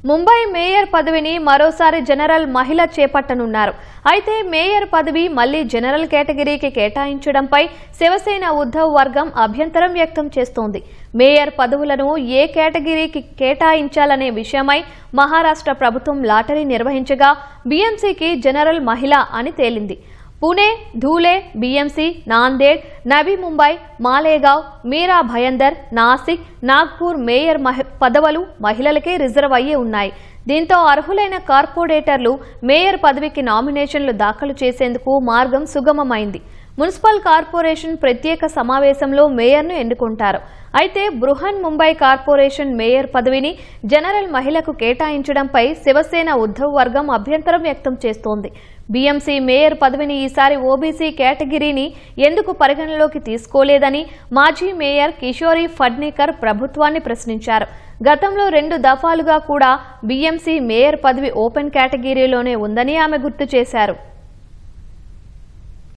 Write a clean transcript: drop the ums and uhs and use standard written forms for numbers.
Mumbai mayor పదవిని మరోసారి general మహిళ చేపట్టనున్నారు. అయితే మేయర్ పదవి మళ్లీ జనరల్ కేటగిరీకి కేటాయించడంపై శివసేన ఉద్ధవ్ వర్గం అభ్యంతరం వ్యక్తం చేస్తోంది. మేయర్ పదవులను ఏ కేటగిరీకి కేటాయించాలనే విషయమై మహారాష్ట్ర ప్రభుత్వం లాటరీ నిర్వహించగా బీఎంసీకి జనరల్ మహిళ అని తేలింది. పుణే, ధూలే, బీఎంసీ, నాందేడ్, నవీ ముంబై, మాలేగావ్, మీరా భయందర్, నాసిక్, నాగ్పూర్ మేయర్ పదవులు మహిళలకే రిజర్వ్ అయ్యి ఉన్నాయి. దీంతో అర్హులైన కార్పొరేటర్లు మేయర్ పదవికి నామినేషన్లు దాఖలు చేసేందుకు మార్గం సుగమమైంది. మున్సిపల్ కార్పొరేషన్ ప్రత్యేక సమావేశంలో మేయర్ను ఎన్నుకుంటారు. అయితే బృహన్ ముంబై కార్పొరేషన్ మేయర్ పదవిని జనరల్ మహిళకు కేటాయించడంపై శివసేన ఉద్ధవ్ వర్గం అభ్యంతరం వ్యక్తం చేస్తోంది. బీఎంసీ మేయర్ పదవిని ఈసారి ఓబీసీ కేటగిరీని ఎందుకు పరిగణలోకి తీసుకోలేదని మాజీ మేయర్ కిషోరి ఫడ్నేకర్ ప్రభుత్వాన్ని ప్రశ్నించారు. గతంలో 2 దఫాలుగా కూడా బీఎంసీ మేయర్ పదవి ఓపెన్ కేటగిరీలోనే ఉందని ఆమె గుర్తు చేశారు.